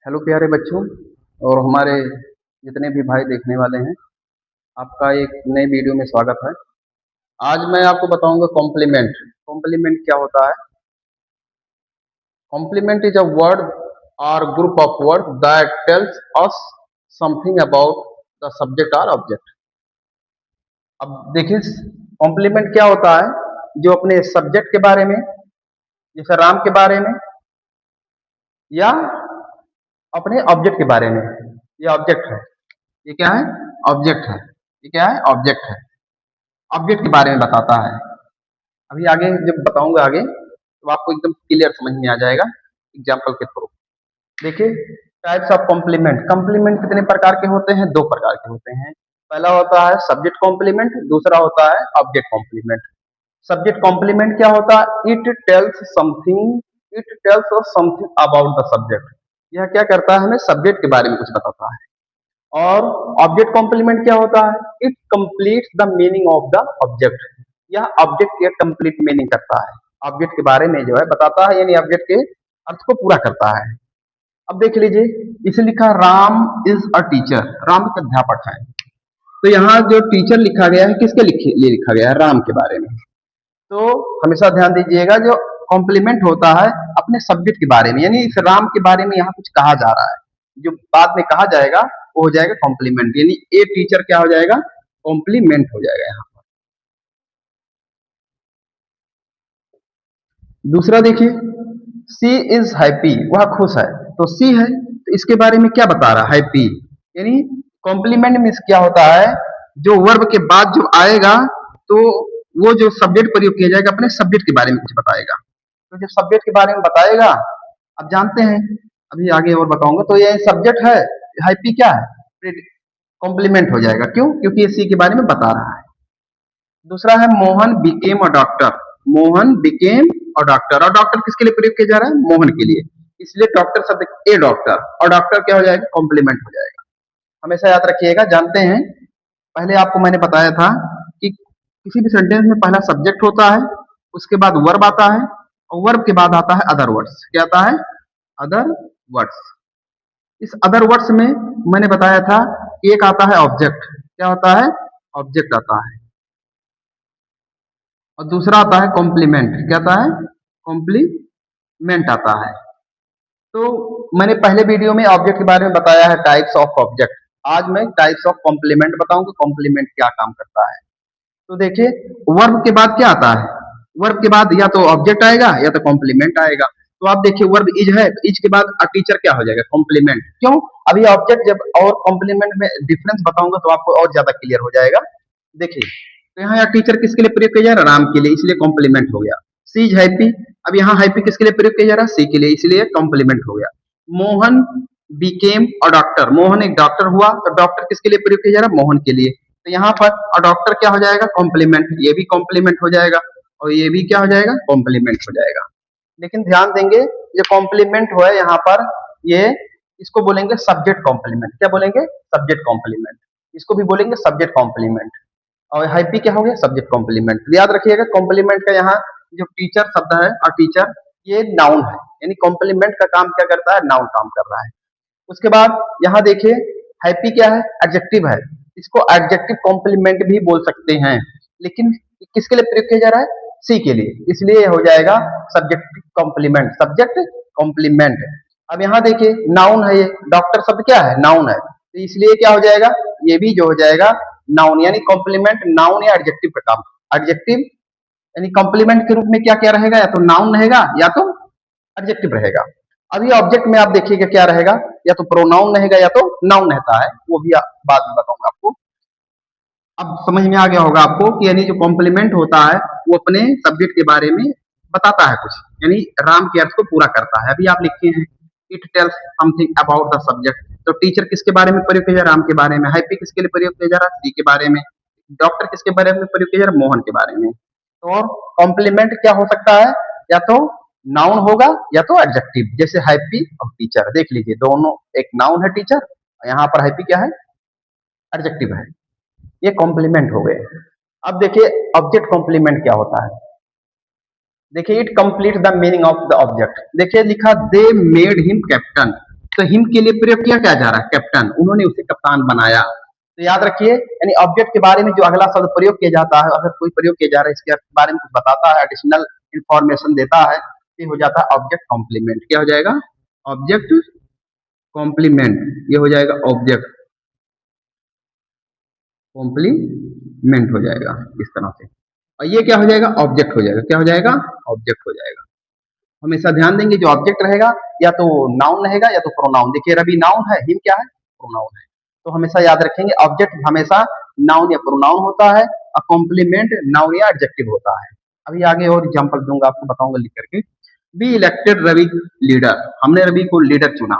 Hello प्यारे बच्चों और हमारे जितने भी भाई देखने वाले हैं, आपका एक नए वीडियो में स्वागत है। आज मैं आपको बताऊंगा कॉम्प्लीमेंट। कॉम्प्लीमेंट क्या होता है? कॉम्प्लीमेंट इज अ वर्ड और group of word that tells us something about the subject और ऑब्जेक्ट। अब देखिए, कॉम्प्लीमेंट क्या होता है? जो अपने सब्जेक्ट के बारे में, जैसे राम के बारे में, या अपने ऑब्जेक्ट के बारे में। ये ऑब्जेक्ट है। ये क्या है? ऑब्जेक्ट है। ये क्या है? ऑब्जेक्ट है। ऑब्जेक्ट के बारे में बताता है। अभी आगे जब बताऊंगा आगे तो आपको एकदम क्लियर समझ में आ जाएगा एग्जाम्पल के थ्रू। देखिए, टाइप्स ऑफ कॉम्प्लीमेंट। कॉम्प्लीमेंट कितने प्रकार के होते हैं? दो प्रकार के होते हैं। पहला होता है सब्जेक्ट कॉम्प्लीमेंट, दूसरा होता है ऑब्जेक्ट कॉम्प्लीमेंट। सब्जेक्ट कॉम्प्लीमेंट क्या होता है? It tells something about the subject. यह क्या करता है? हमें सब्जेक्ट के बारे में कुछ बताता है। और ऑब्जेक्ट कॉम्प्लीमेंट क्या होता है? It completes the meaning of the object. यह ऑब्जेक्ट के कंप्लीट मीनिंग करता है, ऑब्जेक्ट के बारे में जो है बताता है, यानी ऑब्जेक्ट के अर्थ को पूरा करता है। अब देख लीजिए, इसे लिखा Ram is a teacher. Ram एक अध्यापक है। तो यहाँ जो टीचर लिखा गया है किसके लिए लिखा गया है? राम के बारे में। तो हमेशा ध्यान दीजिएगा, जो कॉम्प्लीमेंट होता है अपने सब्जेक्ट के बारे में, यानी इस राम के बारे में यहाँ कुछ कहा जा रहा है, जो बाद में कहा जाएगा वो हो जाएगा कॉम्प्लीमेंट, यानी ए टीचर क्या हो जाएगा? कॉम्प्लीमेंट हो जाएगा यहाँ पर। दूसरा देखिए, सी इज हैप्पी, वह खुश है। तो सी है तो इसके बारे में क्या बता रहा है? हैप्पी। यानी कॉम्प्लीमेंट में क्या होता है? जो वर्ब के बाद जो आएगा, तो वो जो सब्जेक्ट प्रयोग किया जाएगा अपने सब्जेक्ट के बारे में कुछ बताएगा। तो जब सब्जेक्ट के बारे में बताएगा, अब जानते हैं, अभी आगे और बताऊंगा। तो ये सब्जेक्ट है, हैप्पी क्या है? कॉम्प्लीमेंट हो जाएगा। क्यों? क्योंकि ये सी के बारे में बता रहा है। दूसरा है Mohan became a doctor. Mohan became a doctor, और डॉक्टर किसके लिए प्रयोग किया जा रहा है? मोहन के लिए। इसलिए डॉक्टर शब्द ए डॉक्टर, और डॉक्टर क्या हो जाएगा? कॉम्प्लीमेंट हो जाएगा। हमेशा याद रखिएगा। जानते हैं, पहले आपको मैंने बताया था कि किसी भी सेंटेंस में पहला सब्जेक्ट होता है, उसके बाद वर्ब आता है, और वर्ब के बाद आता है अदर वर्ड्स। क्या आता है? Other words. इस अदर वर्ड्स में मैंने बताया था कि एक आता है ऑब्जेक्ट। क्या होता है? ऑब्जेक्ट आता है। और दूसरा आता है कॉम्प्लीमेंट। क्या आता है? कॉम्प्लीमेंट आता है। तो मैंने पहले वीडियो में ऑब्जेक्ट के बारे में बताया है, टाइप्स ऑफ ऑब्जेक्ट। आज मैं टाइप्स ऑफ कॉम्प्लीमेंट बताऊंगा, कॉम्प्लीमेंट क्या काम करता है। तो देखिए, वर्ब के बाद क्या आता है? वर्ब के बाद या तो ऑब्जेक्ट आएगा या तो कॉम्प्लीमेंट आएगा। तो आप देखिए, वर्ब इज है तो इज के बाद अ टीचर क्या हो जाएगा? कॉम्प्लीमेंट। क्यों? अभी ऑब्जेक्ट जब और कॉम्प्लीमेंट में डिफरेंस बताऊंगा तो आपको और ज्यादा क्लियर हो जाएगा। देखिए, तो यहाँ या टीचर किसके लिए प्रयोग किया जा रहा है? राम के लिए, इसलिए कॉम्प्लीमेंट हो गया। सी इज हैप्पी। अब यहाँ हैप्पी किसके लिए प्रयोग किया जा रहा है? सी के लिए, इसलिए कॉम्प्लीमेंट हो गया। Mohan became a doctor. Mohan एक डॉक्टर हुआ, तो डॉक्टर किसके लिए प्रयोग किया जा रहा है? मोहन के लिए। तो यहाँ पर अ डॉक्टर क्या हो जाएगा? कॉम्प्लीमेंट। ये भी कॉम्प्लीमेंट हो जाएगा, और ये भी क्या हो जाएगा? कॉम्प्लीमेंट हो जाएगा। लेकिन ध्यान देंगे, ये कॉम्प्लीमेंट हुआ है यहाँ पर, ये इसको बोलेंगे सब्जेक्ट कॉम्प्लीमेंट। क्या बोलेंगे? Subject complement. इसको भी बोलेंगे सब्जेक्ट कॉम्प्लीमेंट। और हैप्पी क्या हो गया? Subject complement. याद रखिएगा, कॉम्प्लीमेंट का यहाँ जो टीचर शब्द है और टीचर, ये नाउन है, यानी कॉम्प्लीमेंट का काम क्या करता है? नाउन काम कर रहा है। उसके बाद यहाँ देखिए, हैप्पी क्या है? एडजेक्टिव है। इसको एडजेक्टिव कॉम्प्लीमेंट भी बोल सकते हैं, लेकिन किसके लिए प्रयोग किया जा रहा है? सी के लिए, इसलिए हो जाएगा सब्जेक्ट कॉम्प्लीमेंट। Subject complement. अब यहाँ देखिए, नाउन है, ये डॉक्टर शब्द क्या है? नाउन है, तो इसलिए क्या हो जाएगा? ये भी जो हो जाएगा नाउन, यानी कॉम्प्लीमेंट नाउन या एडजेक्टिव का काम। एडजेक्टिव यानी कॉम्प्लीमेंट के रूप में क्या क्या रहेगा? या तो नाउन रहेगा या तो एडजेक्टिव रहेगा। अभी ऑब्जेक्ट में आप देखिएगा क्या रहेगा? या तो प्रोनाउन रहेगा या तो नाउन रहता है, वो भी बाद में बताऊंगा आपको। अब समझ में आ गया होगा आपको कि यानी जो कॉम्प्लीमेंट होता है वो अपने सब्जेक्ट के बारे में बताता है कुछ, यानी राम के अर्थ को पूरा करता है। अभी आप लिखते हैं it tells something about the subject. तो टीचर किसके बारे में प्रयोग किया जा रहा है? राम के बारे में। हैप्पी किसके लिए प्रयोग किया जा रहा है? सी के बारे में। डॉक्टर किसके बारे में प्रयोग किया जा रहा है? मोहन के बारे में। तो कॉम्प्लीमेंट क्या हो सकता है? या तो नाउन होगा या तो एडजेक्टिव, जैसे हैप्पी और टीचर। देख लीजिए, दोनों, एक नाउन है टीचर, यहाँ पर हैप्पी क्या है? एडजेक्टिव है। ये कॉम्प्लीमेंट हो गए। अब देखिए, ऑब्जेक्ट कॉम्प्लीमेंट क्या होता है? देखिए, it complete the meaning of the object. देखिए लिखा, दे मेड हिम कैप्टन। तो हिम के लिए प्रयोग किया क्या जा रहा है? कैप्टन, उन्होंने उसे कप्तान बनाया। तो याद रखिए, यानी ऑब्जेक्ट के बारे में जो अगला शब्द प्रयोग किया जाता है, अगर कोई प्रयोग किया जा रहा है इसके बारे में कुछ बताता है, एडिशनल इंफॉर्मेशन देता है, ये हो जाता है ऑब्जेक्ट कॉम्प्लीमेंट। क्या हो जाएगा? Object complement. ये हो जाएगा ऑब्जेक्ट कॉम्प्लीमेंट हो जाएगा इस तरह से। और ये क्या हो जाएगा? ऑब्जेक्ट हो जाएगा। क्या हो जाएगा? ऑब्जेक्ट हो जाएगा। हमेशा ध्यान देंगे, जो ऑब्जेक्ट रहेगा या तो नाउन रहेगा या तो प्रोनाउन। देखिए रवि नाउन है, हिम क्या है? प्रोनाउन है। तो हमेशा याद रखेंगे ऑब्जेक्ट हमेशा नाउन या प्रोनाउन होता है और कॉम्प्लीमेंट नाउन या एडजेक्टिव होता है। अभी आगे और एग्जांपल दूंगा, आपको बताऊंगा लिख करके। बी इलेक्टेड रवि लीडर, हमने रवि को लीडर चुना।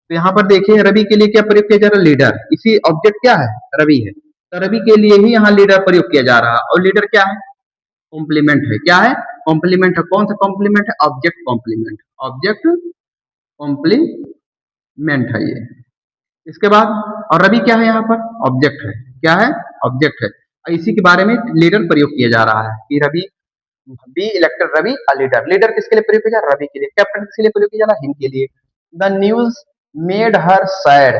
तो यहाँ पर देखिए रवि के लिए क्या प्रयोग किया जा रहा है? लीडर। इसी ऑब्जेक्ट क्या है? रवि है। तो रवि के लिए ही यहाँ लीडर प्रयोग किया जा रहा है। और लीडर क्या है? कॉम्प्लीमेंट है। क्या है? कॉम्प्लीमेंट है। कौन सा कॉम्प्लीमेंट है? Object complement. ऑब्जेक्ट कॉम्प्लीमेंट है ये। इसके बाद और रवि क्या है? यहाँ पर ऑब्जेक्ट है। क्या है? ऑब्जेक्ट है। और इसी के बारे में लीडर प्रयोग किया जा रहा है कि Ravi be elected Ravi a leader. Leader किसके लिए प्रयोग किया जा रहा है? रवि के लिए। कैप्टन किसके लिए प्रयोग किया जा रहा है? हिम के लिए। The news made her sad,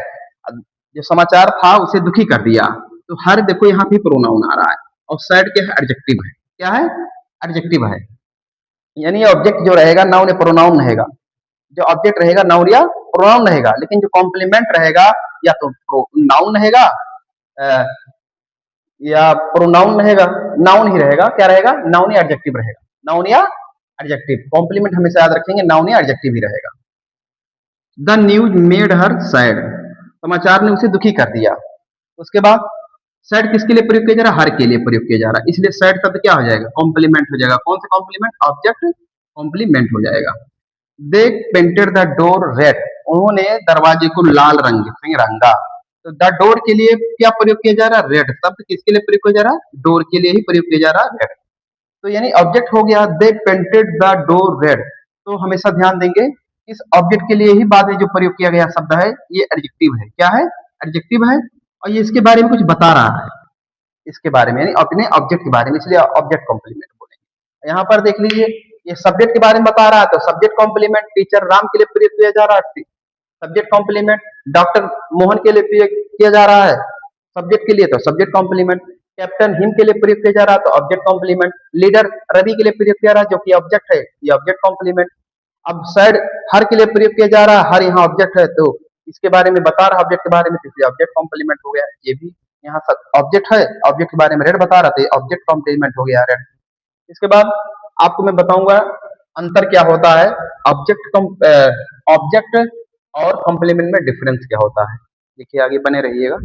जो समाचार था उसे दुखी कर दिया। तो हर देखो यहाँ भी प्रोनाउन आ रहा है। और सैड क्या है? एडजेक्टिव है। क्या है? एडजेक्टिव है। यानी ऑब्जेक्ट जो रहेगा नाउन या प्रोनाउन रहेगा। जो ऑब्जेक्ट रहेगा नाउन या प्रोनाउन रहेगा, लेकिन जो कॉम्प्लीमेंट रहेगा या तो नाउन रहेगा या प्रोनाउन रहेगा। नाउन ही रहेगा। क्या रहेगा? नाउन या एडजेक्टिव रहेगा। नाउन या एडजेक्टिव। कॉम्प्लीमेंट हमेशा याद रखेंगे नाउन या एडजेक्टिव ही रहेगा। The news made her sad, समाचार ने उसे दुखी कर दिया। उसके बाद सैड किसके लिए प्रयोग किया जा रहा है? हर के लिए प्रयोग किया जा रहा है। इसलिए सैड शब्द क्या हो जाएगा? कॉम्प्लीमेंट हो जाएगा। कौन सा कॉम्प्लीमेंट? ऑब्जेक्ट कॉम्प्लीमेंट हो जाएगा। दे पेंटेड द डोर रेड, उन्होंने दरवाजे को लाल रंग से रंगा। तो द डोर के लिए क्या प्रयोग किया जा रहा है? रेड शब्द किसके लिए प्रयोग किया जा रहा है? डोर के लिए ही प्रयोग किया जा रहा है रेड। तो यानी ऑब्जेक्ट हो गया दे पेंटेड द डोर रेड। तो हमेशा ध्यान देंगे इस ऑब्जेक्ट के लिए ही बाद में जो प्रयोग किया गया शब्द है ये एडजेक्टिव है। क्या है? एडजेक्टिव है। और ये इसके बारे में कुछ बता रहा है, इसके बारे में यानी अपने ऑब्जेक्ट के बारे में, इसलिए ऑब्जेक्ट कॉम्प्लीमेंट बोलेंगे। यहाँ पर देख लीजिए, ये सब्जेक्ट के बारे में बता रहा है तो सब्जेक्ट कॉम्प्लीमेंट टीचर राम के लिए प्रयोग किया जा रहा है। सब्जेक्ट कॉम्प्लीमेंट डॉक्टर मोहन के लिए प्रयोग किया जा रहा है। सब्जेक्ट के लिए तो सब्जेक्ट कॉम्प्लीमेंट। कैप्टन हिम के लिए प्रयोग किया जा रहा है तो ऑब्जेक्ट कॉम्प्लीमेंट। लीडर रवि के लिए प्रयोग किया जा रहा है जो कि ऑब्जेक्ट है, ये ऑब्जेक्ट कॉम्प्लीमेंट। अब सैड हर के लिए प्रयोग किया जा रहा है, हर यहाँ ऑब्जेक्ट है तो इसके बारे में बता रहा है ऑब्जेक्ट के बारे में, इसलिए ऑब्जेक्ट कॉम्प्लीमेंट हो गया। ये भी यहाँ ऑब्जेक्ट है, ऑब्जेक्ट के बारे में रेड बता रहा था, ऑब्जेक्ट कॉम्प्लीमेंट हो गया रेड। इसके बाद आपको मैं बताऊंगा अंतर क्या होता है, ऑब्जेक्ट ऑब्जेक्ट और कॉम्प्लीमेंट में डिफरेंस क्या होता है। देखिए आगे बने रहिएगा।